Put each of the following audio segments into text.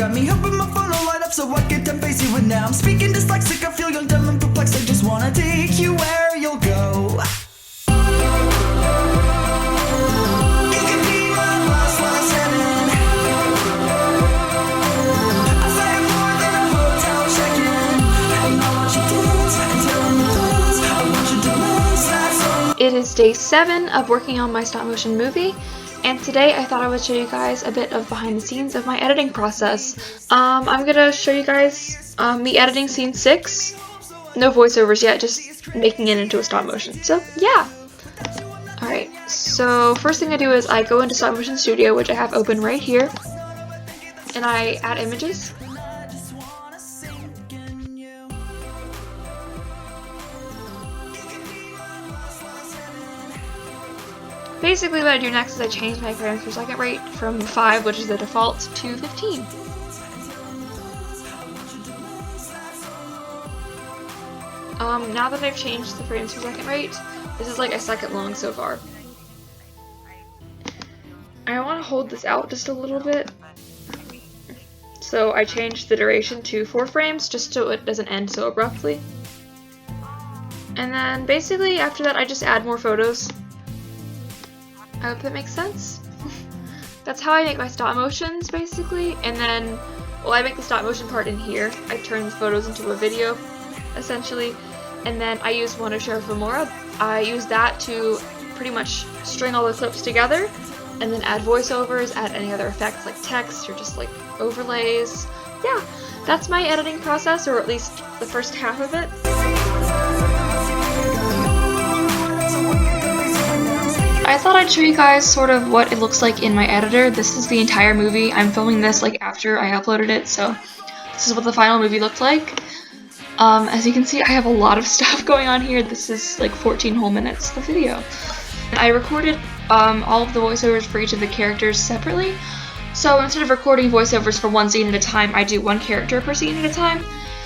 got me hoping my phone will light up so I get done basic with now. I'm speaking dyslexic, I feel young, dumb, and perplexed. I just wanna take you where you'll go. It is day 7 of working on my stop motion movie, and today I thought I would show you guys a bit of behind the scenes of my editing process. I'm gonna show you guys me editing scene 6. No voiceovers yet, just making it into a stop motion. So yeah. Alright, so first thing I do is I go into Stop Motion Studio, which I have open right here, and I add images. Basically what I do next is I change my frames per second rate from 5, which is the default, to 15. Now that I've changed the frames per second rate, this is like a second long so far. I want to hold this out just a little bit. So I changed the duration to 4 frames just so it doesn't end so abruptly. And then basically after that I just add more photos. I hope that makes sense. That's how I make my stop motions, basically. And then, well, I make the stop motion part in here. I turn the photos into a video, essentially. And then I use wondershare filmora. I use that to pretty much string all the clips together, and then add voiceovers, add any other effects like text or just like overlays. Yeah, that's my editing process, or at least the first half of it. I thought I'd show you guys sort of what it looks like in my editor. This is the entire movie. I'm filming this like after I uploaded it, so this is what the final movie looked like. As you can see, I have a lot of stuff going on here. This is like 14 whole minutes of video. I recorded all of the voiceovers for each of the characters separately. So instead of recording voiceovers for one scene at a time, I do one character per scene at a time.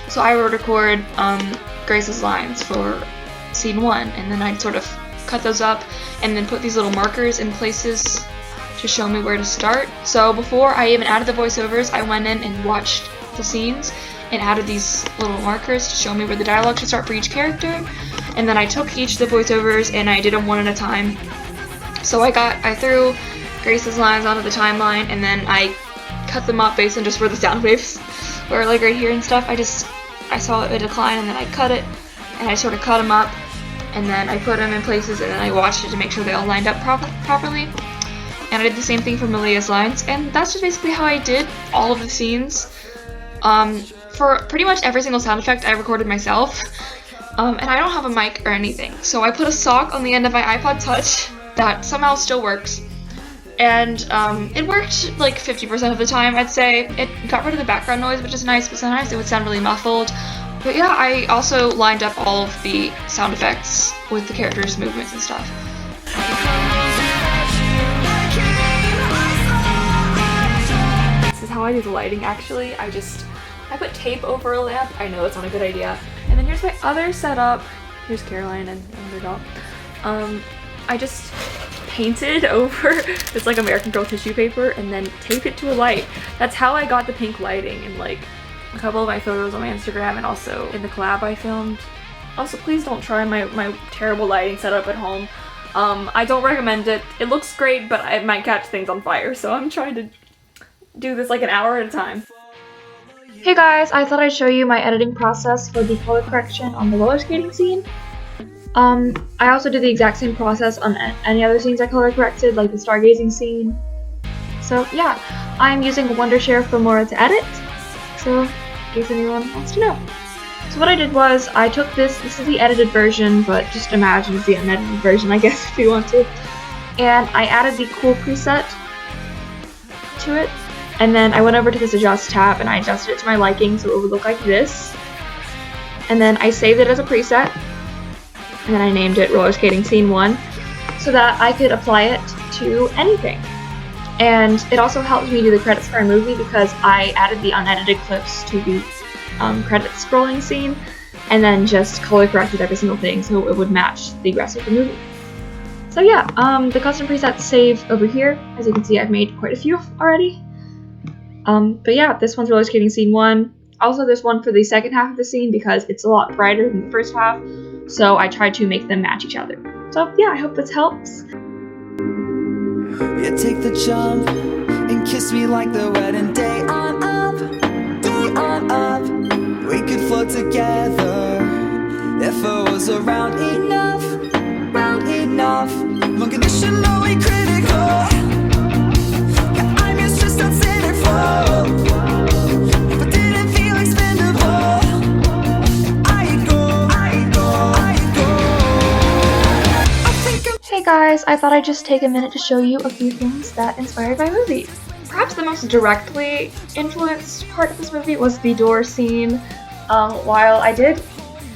So I would record Grace's lines for scene 1, and then I'd sort of cut those up and then put these little markers in places to show me where to start. So before I even added the voiceovers, I went in and watched the scenes and added these little markers to show me where the dialogue should start for each character. And then I took each of the voiceovers and I did them one at a time. So I threw Grace's lines onto the timeline, and then I cut them up based on just where the sound waves were, like right here and stuff. I saw it decline, and then I cut it, and I sort of cut them up, and then I put them in places, and then I watched it to make sure they all lined up properly. And I did the same thing for Malia's lines, and that's just basically how I did all of the scenes. For pretty much every single sound effect I recorded myself, and I don't have a mic or anything, so I put a sock on the end of my iPod Touch that somehow still works, and it worked like 50% of the time, I'd say. It got rid of the background noise, which is nice, but sometimes it would sound really muffled. But yeah, I also lined up all of the sound effects with the characters' movements and stuff. This is how I do the lighting, actually. I put tape over a lamp. I know it's not a good idea. And then here's my other setup. Here's Caroline and Underdog. I just painted over this like American Girl tissue paper and then taped it to a light. That's how I got the pink lighting in like a couple of my photos on my Instagram and also in the collab I filmed. Also, please don't try my terrible lighting setup at home. I don't recommend it. It looks great, but it might catch things on fire, so I'm trying to do this like an hour at a time. Hey guys, I thought I'd show you my editing process for the color correction on the roller skating scene. I also did the exact same process on any other scenes I color corrected, like the stargazing scene. So yeah, I'm using wondershare filmora to edit, so in case anyone wants to know. So what I did was, I took this is the edited version, but just imagine it's the unedited version, I guess, if you want to. And I added the cool preset to it, and then I went over to this adjust tab and I adjusted it to my liking so it would look like this. And then I saved it as a preset, and then I named it Roller Skating Scene 1 so that I could apply it to anything. And it also helped me do the credits for a movie because I added the unedited clips to the credits scrolling scene and then just color corrected every single thing so it would match the rest of the movie. So yeah, the custom presets save over here. As you can see, I've made quite a few already. But yeah, this one's roller skating scene 1. Also, there's one for the second half of the scene because it's a lot brighter than the first half, so I tried to make them match each other. So yeah, I hope this helps. Yeah, take the jump and kiss me like the wedding day on up, day on up. We could float together if it was around enough, unconditionally critical. Yeah, I'm your stressed out centerfold, but didn't feel expendable. I go. I think I'm Hey guys, I thought I'd just take a minute to show you a few things that inspired my movie. Perhaps the most directly influenced part of this movie was the door scene. While I did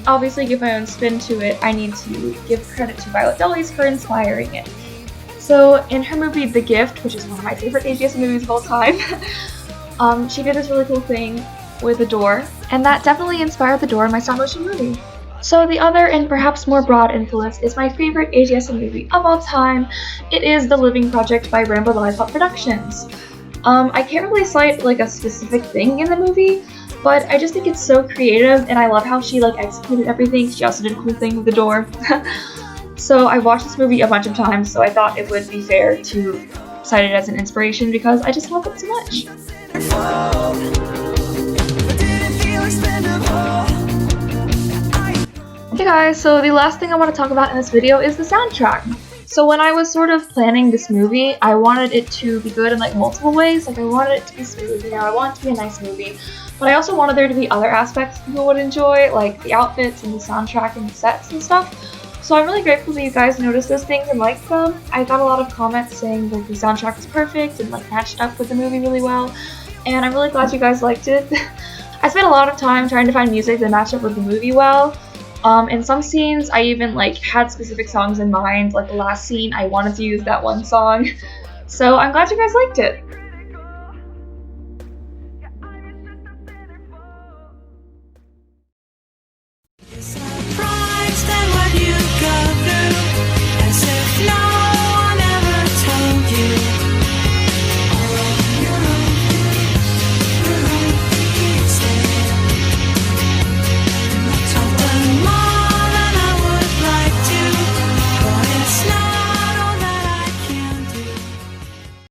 obviously give my own spin to it, I need to give credit to Violet Dulles for inspiring it. So in her movie The Gift, which is one of my favorite agsm movies of all time, she did this really cool thing with a door, and that definitely inspired the door in my stop motion movie. So the other and perhaps more broad influence is my favorite agsm movie of all time. It is The Living Project by Rambo Lollipop Productions. I can't really cite like a specific thing in the movie, but I just think it's so creative, and I love how she like executed everything. She also did a cool thing with the door. So I watched this movie a bunch of times, so I thought it would be fair to cite it as an inspiration because I just love it so much. Okay guys, so the last thing I want to talk about in this video is the soundtrack. So when I was sort of planning this movie, I wanted it to be good in like multiple ways. Like I wanted it to be smooth, you know, I want it to be a nice movie. But I also wanted there to be other aspects people would enjoy, like the outfits and the soundtrack and the sets and stuff. So I'm really grateful that you guys noticed those things and liked them. I got a lot of comments saying that the soundtrack was perfect and like matched up with the movie really well. And I'm really glad you guys liked it. I spent a lot of time trying to find music that matched up with the movie well. In some scenes, I even like had specific songs in mind. Like the last scene, I wanted to use that one song. So I'm glad you guys liked it. Surprised at what you got.